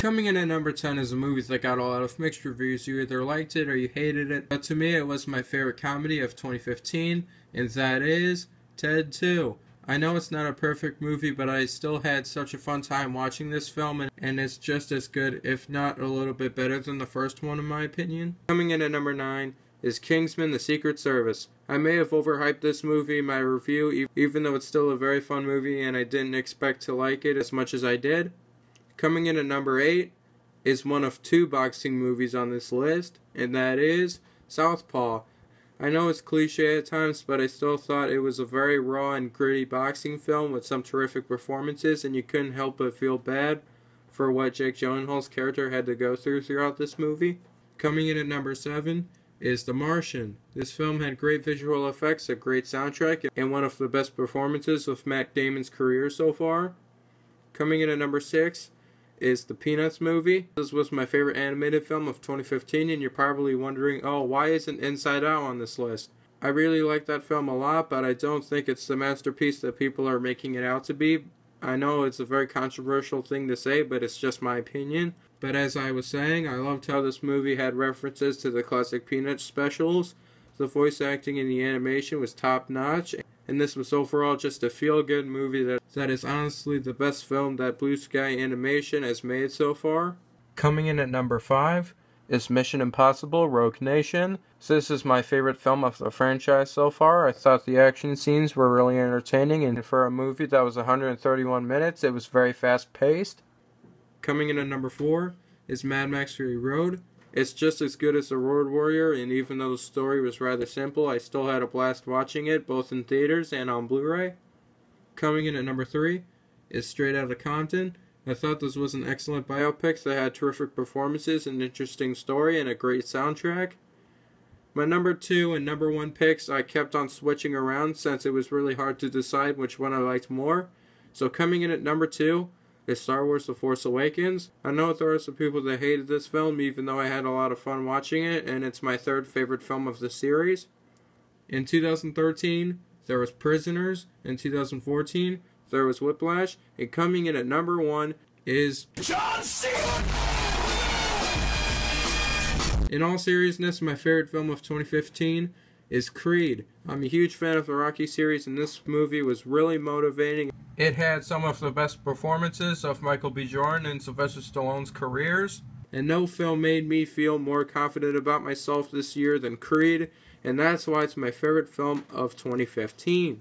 Coming in at number 10 is a movie that got a lot of mixed reviews. You either liked it or you hated it. But to me, it was my favorite comedy of 2015, and that is Ted 2. I know it's not a perfect movie, but I still had such a fun time watching this film, and it's just as good, if not a little bit better than the first one in my opinion. Coming in at number 9 is Kingsman: The Secret Service. I may have overhyped this movie in my review, even though it's still a very fun movie and I didn't expect to like it as much as I did. Coming in at number 8 is one of 2 boxing movies on this list, and that is Southpaw. I know it's cliche at times, but I still thought it was a very raw and gritty boxing film with some terrific performances, and you couldn't help but feel bad for what Jake Gyllenhaal's character had to go through throughout this movie. Coming in at number 7 is The Martian. This film had great visual effects, a great soundtrack, and one of the best performances of Matt Damon's career so far. Coming in at number 6 is the Peanuts movie. This was my favorite animated film of 2015, and you're probably wondering, oh, why isn't Inside Out on this list? I really like that film a lot, but I don't think it's the masterpiece that people are making it out to be. I know it's a very controversial thing to say, but it's just my opinion. But as I was saying, I loved how this movie had references to the classic Peanuts specials. The voice acting and the animation was top notch, and this was overall just a feel-good movie that is honestly the best film that Blue Sky Animation has made so far. Coming in at number 5 is Mission Impossible: Rogue Nation. So this is my favorite film of the franchise so far. I thought the action scenes were really entertaining, and for a movie that was 131 minutes, it was very fast-paced. Coming in at number 4 is Mad Max Fury Road. It's just as good as The Road Warrior, and even though the story was rather simple, I still had a blast watching it, both in theaters and on Blu-ray. Coming in at number 3 is Straight Outta Compton. I thought this was an excellent biopic that had terrific performances, an interesting story, and a great soundtrack. My number 2 and number 1 picks I kept on switching around since it was really hard to decide which one I liked more. So coming in at number 2 is Star Wars: The Force Awakens. I know there are some people that hated this film, even though I had a lot of fun watching it, and it's my 3rd favorite film of the series. In 2013, there was Prisoners. In 2014, there was Whiplash. And coming in at number 1 is John Cena! In all seriousness, my favorite film of 2015 is Creed. I'm a huge fan of the Rocky series, and this movie was really motivating. It had some of the best performances of Michael B. Jordan and Sylvester Stallone's careers, and no film made me feel more confident about myself this year than Creed, and that's why it's my favorite film of 2015.